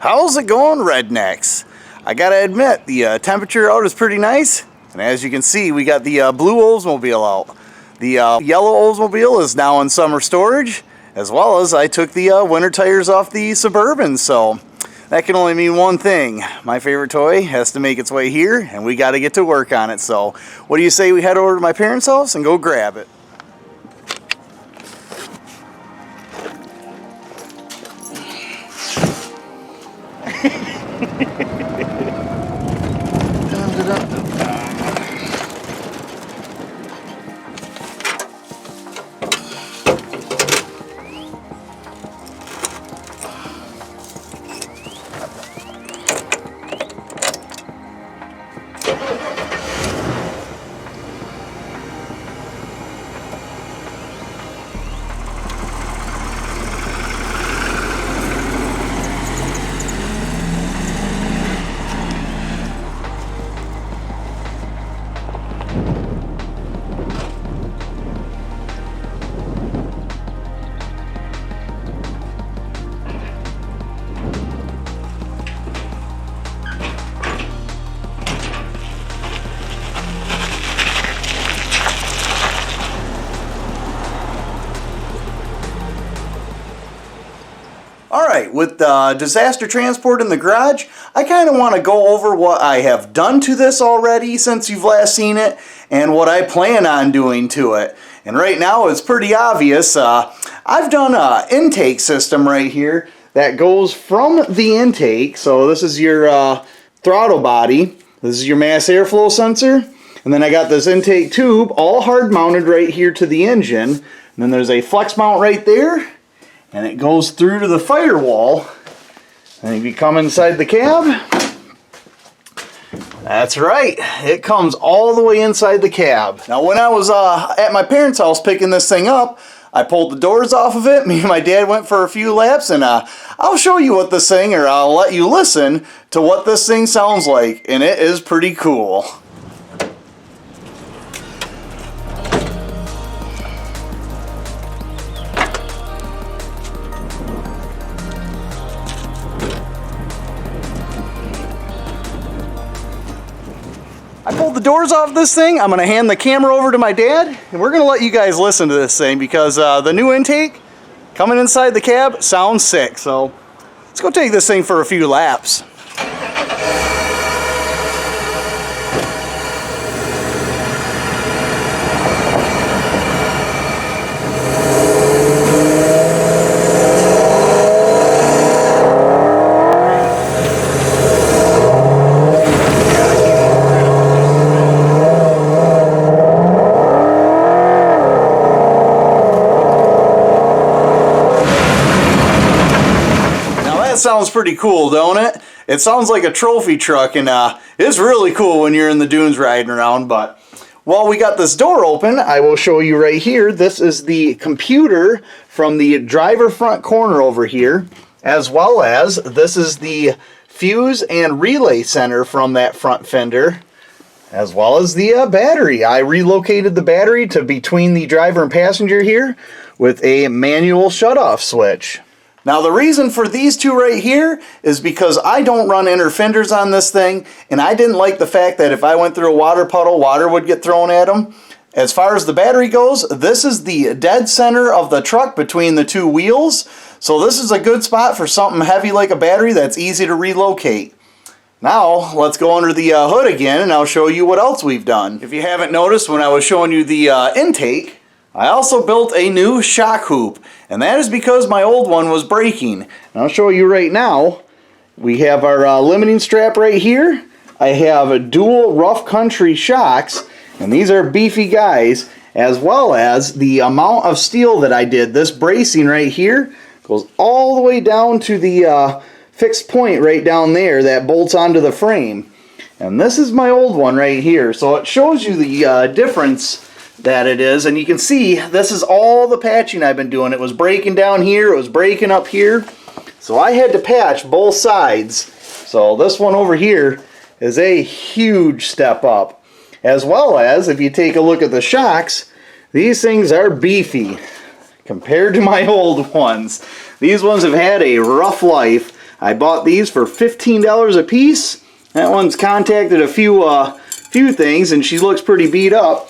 How's it going, rednecks? I gotta admit, the temperature out is pretty nice, and as you can see, we got the blue Oldsmobile out. The yellow Oldsmobile is now in summer storage, as well as I took the winter tires off the Suburban, so that can only mean one thing. My favorite toy has to make its way here, and we gotta get to work on it. So what do you say we head over to my parents' house and go grab it? Alright, with disaster transport in the garage, I kind of want to go over what I have done to this already since you've last seen it, and what I plan on doing to it. And right now it's pretty obvious. I've done an intake system right here that goes from the intake. So this is your throttle body, this is your mass airflow sensor, and then I got this intake tube all hard mounted right here to the engine, and then there's a flex mount right there, and it goes through to the firewall. And if you come inside the cab, that's right, it comes all the way inside the cab. Now when I was at my parents' house picking this thing up, I pulled the doors off of it. Me and my dad went for a few laps, and I'll show you what this thing, or I'll let you listen to what this thing sounds like, and it is pretty cool. I pulled the doors off this thing. I'm going to hand the camera over to my dad, and we're going to let you guys listen to this thing because the new intake coming inside the cab sounds sick. So let's go take this thing for a few laps. Sounds pretty cool, don't it? It sounds like a trophy truck, and it's really cool when you're in the dunes riding around. But while we got this door open, I will show you right here. This is the computer from the driver front corner over here, as well as this is the fuse and relay center from that front fender, as well as the battery. I relocated the battery to between the driver and passenger here with a manual shutoff switch. Now the reason for these two right here is because I don't run inner fenders on this thing, and I didn't like the fact that if I went through a water puddle, water would get thrown at them. As far as the battery goes, this is the dead center of the truck between the two wheels, so this is a good spot for something heavy like a battery that's easy to relocate. Now let's go under the hood again, and I'll show you what else we've done. If you haven't noticed, when I was showing you the intake, I also built a new shock hoop, and that is because my old one was breaking. And I'll show you right now. We have our limiting strap right here. I have a dual rough country shocks, and these are beefy guys, as well as the amount of steel that I did. This bracing right here goes all the way down to the fixed point right down there that bolts onto the frame. And this is my old one right here, so it shows you the difference that it is, and you can see this is all the patching I've been doing. It was breaking down here, it was breaking up here, so I had to patch both sides. So this one over here is a huge step up, as well as if you take a look at the shocks, these things are beefy compared to my old ones. These ones have had a rough life. I bought these for $15 a piece. That one's contacted a few things, and she looks pretty beat up.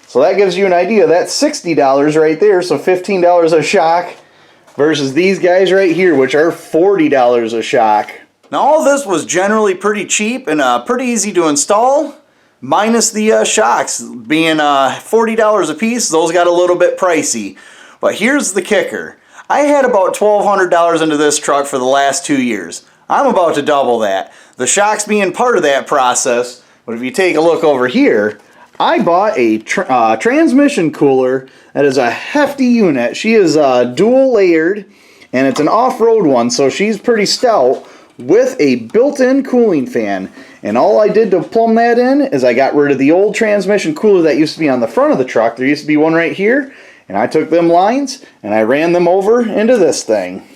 So that gives you an idea. That's $60 right there, so $15 a shock versus these guys right here, which are $40 a shock. Now all this was generally pretty cheap and pretty easy to install, minus the shocks being $40 a piece. Those got a little bit pricey. But here's the kicker. I had about $1,200 into this truck for the last 2 years. I'm about to double that. The shocks being part of that process, but if you take a look over here, I bought a transmission cooler that is a hefty unit. She is dual layered, and it's an off-road one, so she's pretty stout, with a built-in cooling fan. And all I did to plumb that in is I got rid of the old transmission cooler that used to be on the front of the truck. There used to be one right here, and I took them lines and I ran them over into this thing.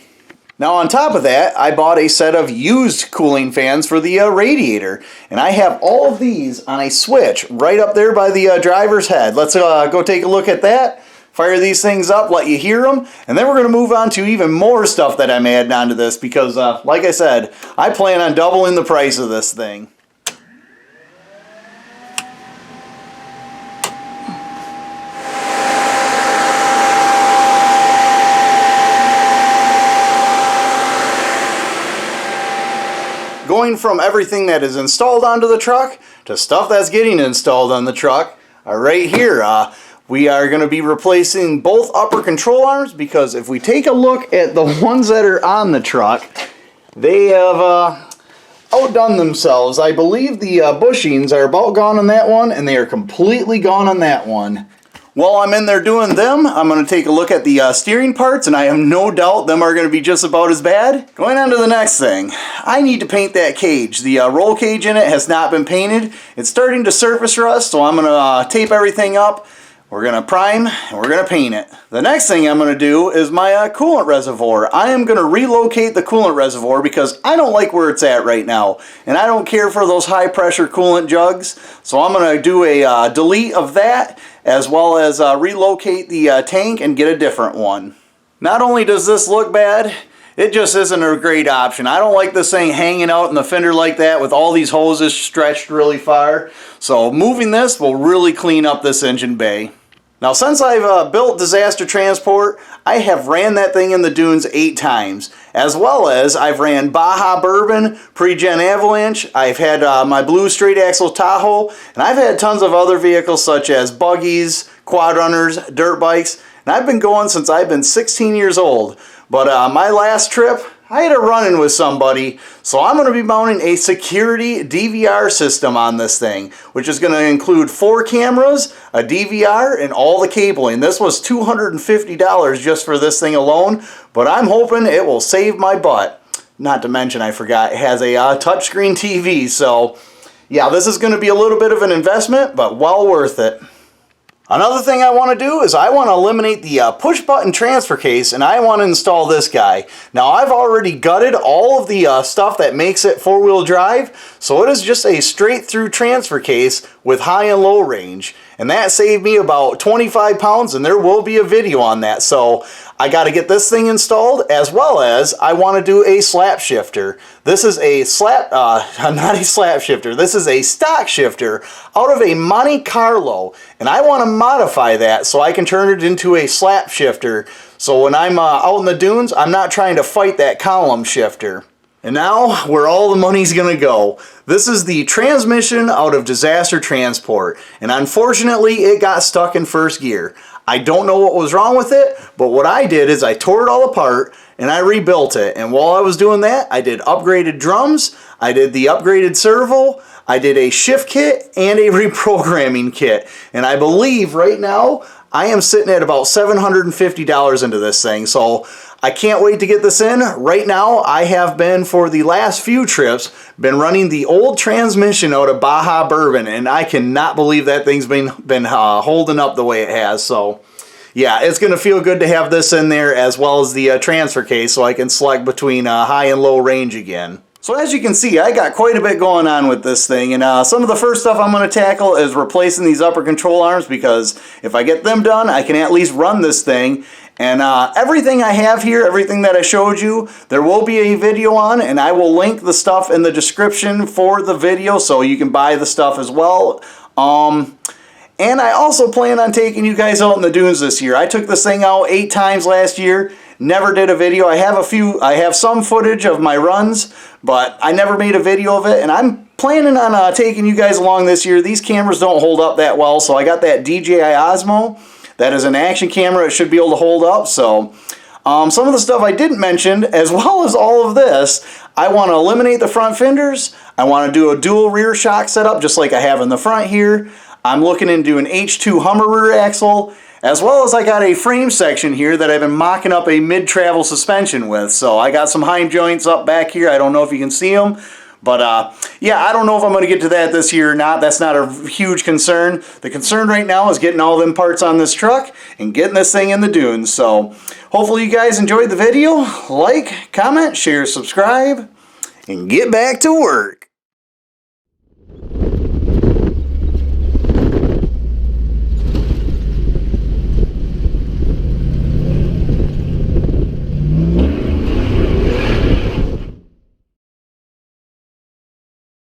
Now on top of that, I bought a set of used cooling fans for the radiator, and I have all of these on a switch right up there by the driver's head. Let's go take a look at that. Fire these things up, let you hear them, and then we're going to move on to even more stuff that I'm adding onto this because, like I said, I plan on doubling the price of this thing. Going from everything that is installed onto the truck to stuff that's getting installed on the truck, right here, we are going to be replacing both upper control arms because if we take a look at the ones that are on the truck, they have outdone themselves. I believe the bushings are about gone on that one, and they are completely gone on that one. While I'm in there doing them, I'm going to take a look at the steering parts, and I have no doubt them are going to be just about as bad. Going on to the next thing, I need to paint that cage. The roll cage in it has not been painted. It's starting to surface rust, so I'm going to tape everything up. We're going to prime, and we're going to paint it. The next thing I'm going to do is my coolant reservoir. I am going to relocate the coolant reservoir because I don't like where it's at right now. And I don't care for those high pressure coolant jugs. So I'm going to do a delete of that as well as relocate the tank and get a different one. Not only does this look bad, it just isn't a great option. I don't like this thing hanging out in the fender like that with all these hoses stretched really far. So moving this will really clean up this engine bay. Now since I've built Disaster Transport, I have ran that thing in the dunes 8 times. As well as I've ran Baja Bourbon, Pre-Gen Avalanche, I've had my blue straight axle Tahoe, and I've had tons of other vehicles such as buggies, quad runners, dirt bikes, and I've been going since I've been 16 years old. But my last trip, I had a run-in with somebody, so I'm going to be mounting a security DVR system on this thing, which is going to include 4 cameras, a DVR, and all the cabling. This was $250 just for this thing alone, but I'm hoping it will save my butt. Not to mention, I forgot, it has a touchscreen TV, so yeah, this is going to be a little bit of an investment, but well worth it. Another thing I want to do is I want to eliminate the push button transfer case, and I want to install this guy. Now I've already gutted all of the stuff that makes it 4-wheel drive, so it is just a straight through transfer case with high and low range. And that saved me about 25 pounds, and there will be a video on that. So I got to get this thing installed, as well as I want to do a slap shifter. This is a not a slap shifter, this is a stock shifter out of a Monte Carlo. And I want to modify that so I can turn it into a slap shifter. So when I'm out in the dunes, I'm not trying to fight that column shifter. And now, where all the money's gonna go. This is the transmission out of Disaster Transport, and unfortunately it got stuck in first gear. I don't know what was wrong with it, but what I did is I tore it all apart and I rebuilt it. And while I was doing that, I did upgraded drums, I did the upgraded servo, I did a shift kit and a reprogramming kit. And I believe right now I am sitting at about $750 into this thing, so I can't wait to get this in. Right now, I have been, for the last few trips, been running the old transmission out of Baja Bourbon, and I cannot believe that thing's been holding up the way it has. So, yeah, it's going to feel good to have this in there, as well as the transfer case, so I can select between high and low range again. So as you can see, I got quite a bit going on with this thing, and some of the first stuff I'm going to tackle is replacing these upper control arms, because if I get them done, I can at least run this thing. And everything I have here, everything that I showed you, there will be a video on, and I will link the stuff in the description for the video so you can buy the stuff as well. And I also plan on taking you guys out in the dunes this year. I took this thing out 8 times last year. Never did a video. I have some footage of my runs, but I never made a video of it, and I'm planning on taking you guys along this year. These cameras don't hold up that well, so I got that DJI Osmo. That is an action camera. It should be able to hold up. So some of the stuff I didn't mention, as well as all of this, I want to eliminate the front fenders. I want to do a dual rear shock setup just like I have in the front here. I'm looking into an H2 Hummer rear axle, as well as I got a frame section here that I've been mocking up a mid-travel suspension with. So I got some heim joints up back here. I don't know if you can see them. But yeah, I don't know if I'm going to get to that this year or not. That's not a huge concern. The concern right now is getting all them parts on this truck and getting this thing in the dunes. So hopefully you guys enjoyed the video. Like, comment, share, subscribe, and get back to work.